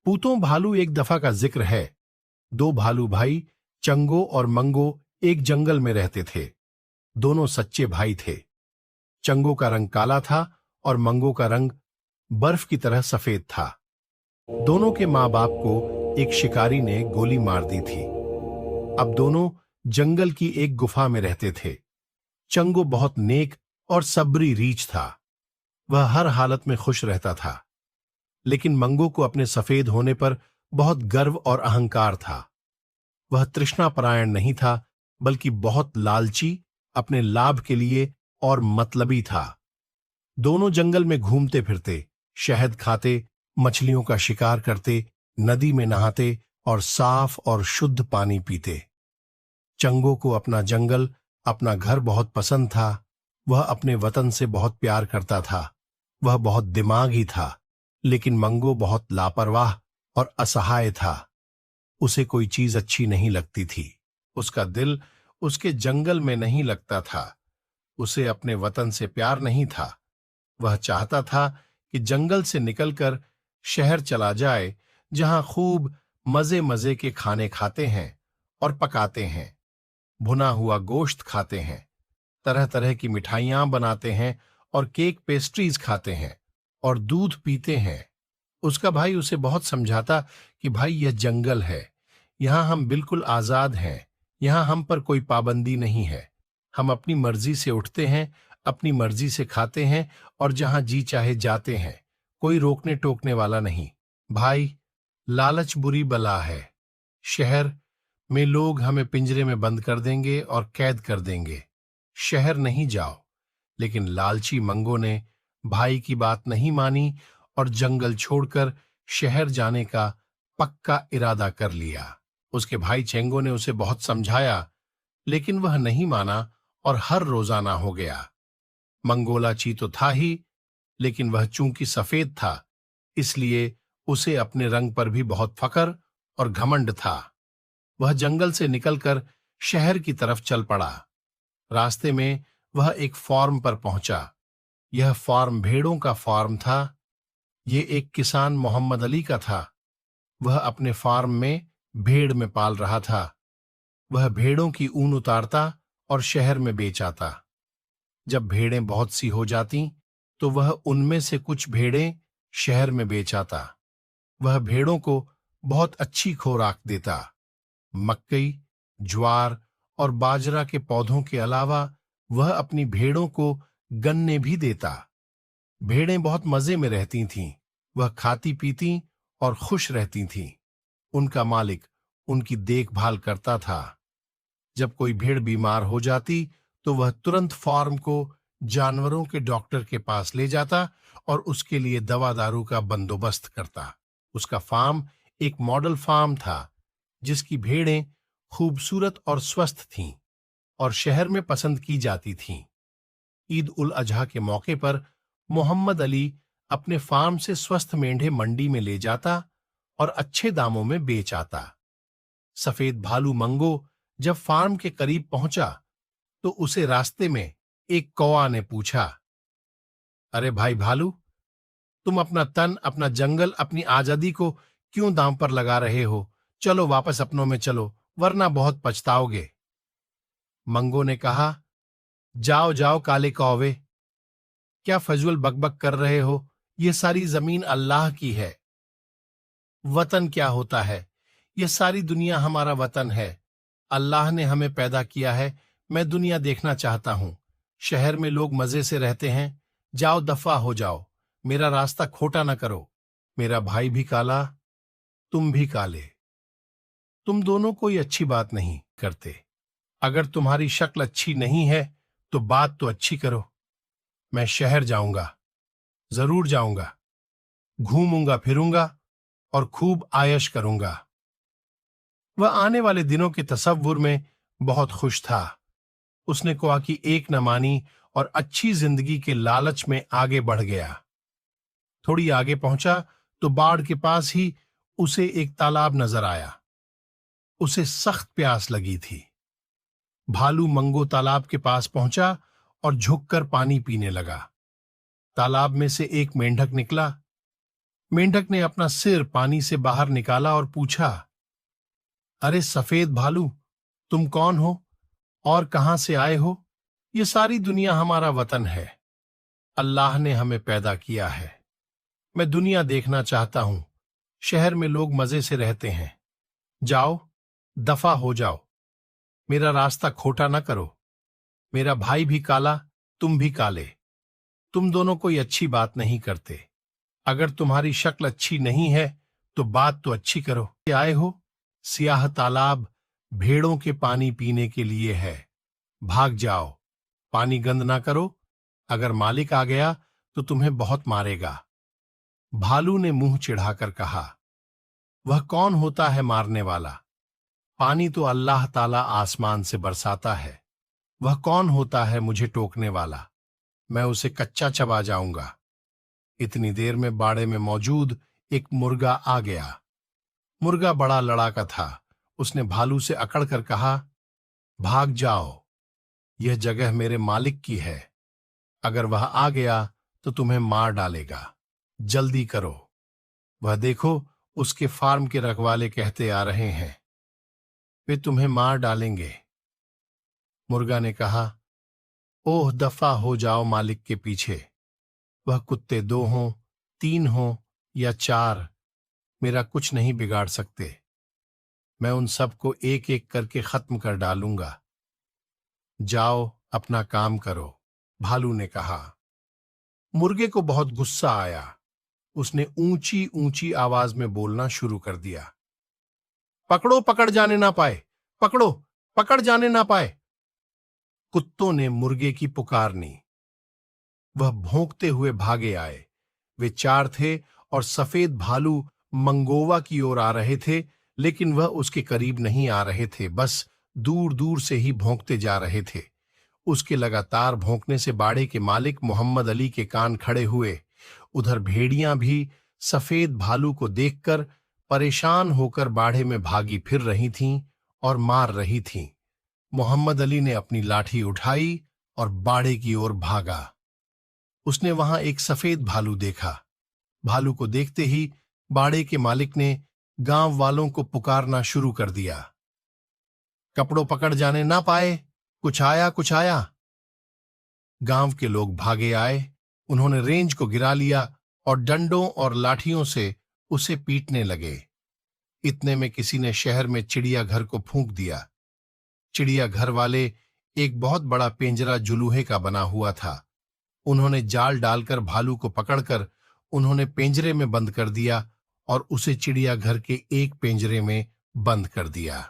पूतों भालू एक दफा का जिक्र है। दो भालू भाई चंगो और मंगो एक जंगल में रहते थे। दोनों सच्चे भाई थे। चंगो का रंग काला था और मंगो का रंग बर्फ की तरह सफेद था। दोनों के माँ बाप को एक शिकारी ने गोली मार दी थी। अब दोनों जंगल की एक गुफा में रहते थे। चंगो बहुत नेक और सबरी रीछ था। वह हर हालत में खुश रहता था। लेकिन मंगो को अपने सफेद होने पर बहुत गर्व और अहंकार था। वह तृष्णापरायण नहीं था, बल्कि बहुत लालची, अपने लाभ के लिए और मतलबी था। दोनों जंगल में घूमते फिरते, शहद खाते, मछलियों का शिकार करते, नदी में नहाते और साफ और शुद्ध पानी पीते। चंगो को अपना जंगल, अपना घर बहुत पसंद था। वह अपने वतन से बहुत प्यार करता था। वह बहुत दिमागी था। लेकिन मंगो बहुत लापरवाह और असहाय था। उसे कोई चीज अच्छी नहीं लगती थी। उसका दिल उसके जंगल में नहीं लगता था। उसे अपने वतन से प्यार नहीं था। वह चाहता था कि जंगल से निकलकर शहर चला जाए, जहां खूब मजे मजे के खाने खाते हैं और पकाते हैं। भुना हुआ गोश्त खाते हैं, तरह तरह की मिठाइयां बनाते हैं और केक पेस्ट्रीज खाते हैं और दूध पीते हैं। उसका भाई उसे बहुत समझाता कि भाई यह जंगल है, यहां हम बिल्कुल आजाद हैं, यहां हम पर कोई पाबंदी नहीं है। हम अपनी मर्जी से उठते हैं, अपनी मर्जी से खाते हैं और जहां जी चाहे जाते हैं। कोई रोकने टोकने वाला नहीं। भाई, लालच बुरी बला है। शहर में लोग हमें पिंजरे में बंद कर देंगे और कैद कर देंगे। शहर नहीं जाओ। लेकिन लालची मंगो ने भाई की बात नहीं मानी और जंगल छोड़कर शहर जाने का पक्का इरादा कर लिया। उसके भाई चेंगो ने उसे बहुत समझाया, लेकिन वह नहीं माना और हर रोजाना हो गया। मंगोला ची तो था ही, लेकिन वह चूंकि सफेद था, इसलिए उसे अपने रंग पर भी बहुत फकर और घमंड था। वह जंगल से निकलकर शहर की तरफ चल पड़ा। रास्ते में वह एक फार्म पर पहुंचा। यह फार्म भेड़ों का फार्म था। ये एक किसान मोहम्मद अली का था। वह अपने फार्म में भेड़ में पाल रहा था। वह भेड़ों की ऊन उतारता और शहर में बेच आता। जब भेड़ें बहुत सी हो जाती, तो वह उनमें से कुछ भेड़ें शहर में बेच आता। वह भेड़ों को बहुत अच्छी खुराक देता। मकई, ज्वार और बाजरा के पौधों के अलावा वह अपनी भेड़ों को गन्ने भी देता। भेड़ें बहुत मजे में रहती थीं। वह खाती पीती और खुश रहती थीं। उनका मालिक उनकी देखभाल करता था। जब कोई भेड़ बीमार हो जाती, तो वह तुरंत फार्म को जानवरों के डॉक्टर के पास ले जाता और उसके लिए दवा दारू का बंदोबस्त करता। उसका फार्म एक मॉडल फार्म था, जिसकी भेड़ें खूबसूरत और स्वस्थ थीं और शहर में पसंद की जाती थीं। ईद उल अजहा के मौके पर मोहम्मद अली अपने फार्म से स्वस्थ मेंढे मंडी में ले जाता और अच्छे दामों में बेच आता। सफेद भालू मंगो जब फार्म के करीब पहुंचा, तो उसे रास्ते में एक कौआ ने पूछा, अरे भाई भालू, तुम अपना तन, अपना जंगल, अपनी आजादी को क्यों दांव पर लगा रहे हो? चलो वापस अपनों में चलो, वरना बहुत पछताओगे। मंगो ने कहा, जाओ जाओ काले कौवे, क्या फजूल बकबक कर रहे हो? ये सारी जमीन अल्लाह की है। वतन क्या होता है? ये सारी दुनिया हमारा वतन है। अल्लाह ने हमें पैदा किया है। मैं दुनिया देखना चाहता हूं। शहर में लोग मजे से रहते हैं। जाओ दफा हो जाओ, मेरा रास्ता खोटा न करो। मेरा भाई भी काला, तुम भी काले। तुम दोनों कोई अच्छी बात नहीं करते। अगर तुम्हारी शक्ल अच्छी नहीं है, तो बात तो अच्छी करो। मैं शहर जाऊंगा, जरूर जाऊंगा। घूमूंगा फिरूंगा और खूब आयश करूंगा। वह आने वाले दिनों के तसव्वुर में बहुत खुश था। उसने कौआ की एक न मानी और अच्छी जिंदगी के लालच में आगे बढ़ गया। थोड़ी आगे पहुंचा तो बाढ़ के पास ही उसे एक तालाब नजर आया। उसे सख्त प्यास लगी थी। भालू मंगो तालाब के पास पहुंचा और झुककर पानी पीने लगा। तालाब में से एक मेंढक निकला। मेंढक ने अपना सिर पानी से बाहर निकाला और पूछा, अरे सफेद भालू, तुम कौन हो और कहां से आए हो? ये सारी दुनिया हमारा वतन है। अल्लाह ने हमें पैदा किया है। मैं दुनिया देखना चाहता हूं। शहर में लोग मजे से रहते हैं। जाओ, दफा हो जाओ। मेरा रास्ता खोटा न करो। मेरा भाई भी काला, तुम भी काले। तुम दोनों कोई अच्छी बात नहीं करते। अगर तुम्हारी शक्ल अच्छी नहीं है तो बात तो अच्छी करो। आए हो? सियाह तालाब भेड़ों के पानी पीने के लिए है। भाग जाओ, पानी गंद ना करो। अगर मालिक आ गया तो तुम्हें बहुत मारेगा। भालू ने मुंह चिढ़ाकर कहा, वह कौन होता है मारने वाला? पानी तो अल्लाह ताला आसमान से बरसाता है। वह कौन होता है मुझे टोकने वाला? मैं उसे कच्चा चबा जाऊंगा। इतनी देर में बाड़े में मौजूद एक मुर्गा आ गया। मुर्गा बड़ा लड़ाका था। उसने भालू से अकड़कर कहा, भाग जाओ, यह जगह मेरे मालिक की है। अगर वह आ गया तो तुम्हें मार डालेगा। जल्दी करो। वह देखो, उसके फार्म के रखवाले कहते आ रहे हैं, वे तुम्हें मार डालेंगे। मुर्गा ने कहा, ओह दफा हो जाओ मालिक के पीछे। वह कुत्ते 2 हों, 3 हों या 4, मेरा कुछ नहीं बिगाड़ सकते। मैं उन सबको एक एक करके खत्म कर डालूंगा। जाओ, अपना काम करो, भालू ने कहा। मुर्गे को बहुत गुस्सा आया। उसने ऊंची ऊंची आवाज में बोलना शुरू कर दिया, पकड़ो, पकड़ जाने ना पाए, पकड़ो, पकड़ जाने ना पाए। कुत्तों ने मुर्गे की पुकारनी। वह भौंकते हुए भागे आए। वे 4 थे और सफेद भालू मंगोवा की ओर आ रहे थे, लेकिन वह उसके करीब नहीं आ रहे थे, बस दूर दूर से ही भौंकते जा रहे थे। उसके लगातार भौंकने से बाड़े के मालिक मोहम्मद अली के कान खड़े हुए। उधर भेड़ियां भी सफेद भालू को देखकर परेशान होकर बाड़े में भागी फिर रही थीं और मार रही थीं। मोहम्मद अली ने अपनी लाठी उठाई और बाड़े की ओर भागा। उसने वहां एक सफेद भालू देखा। भालू को देखते ही बाड़े के मालिक ने गांव वालों को पुकारना शुरू कर दिया, कपड़ों पकड़ जाने ना पाए, कुछ आया, कुछ आया। गांव के लोग भागे आए। उन्होंने रेंज को गिरा लिया और डंडों और लाठियों से उसे पीटने लगे। इतने में किसी ने शहर में चिड़ियाघर को फूंक दिया। चिड़ियाघर वाले एक बहुत बड़ा पिंजरा जुलूहे का बना हुआ था। उन्होंने जाल डालकर भालू को पकड़कर उन्होंने पिंजरे में बंद कर दिया और उसे चिड़ियाघर के एक पिंजरे में बंद कर दिया।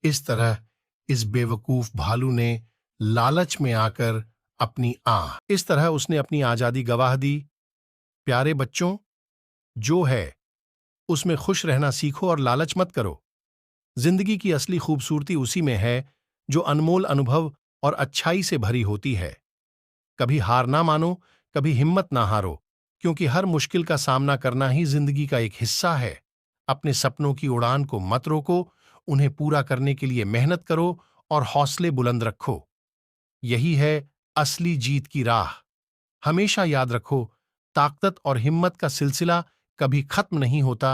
इस तरह इस बेवकूफ भालू ने लालच में आकर इस तरह उसने अपनी आजादी गवाह दी। प्यारे बच्चों, जो है उसमें खुश रहना सीखो और लालच मत करो। जिंदगी की असली खूबसूरती उसी में है जो अनमोल अनुभव और अच्छाई से भरी होती है। कभी हार ना मानो, कभी हिम्मत ना हारो, क्योंकि हर मुश्किल का सामना करना ही जिंदगी का एक हिस्सा है। अपने सपनों की उड़ान को मत रोको, उन्हें पूरा करने के लिए मेहनत करो और हौसले बुलंद रखो। यही है असली जीत की राह। हमेशा याद रखो, ताकत और हिम्मत का सिलसिला कभी खत्म नहीं होता।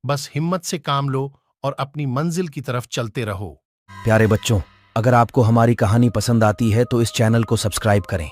बस हिम्मत से काम लो और अपनी मंजिल की तरफ चलते रहो। प्यारे बच्चों, अगर आपको हमारी कहानी पसंद आती है तो इस चैनल को सब्सक्राइब करें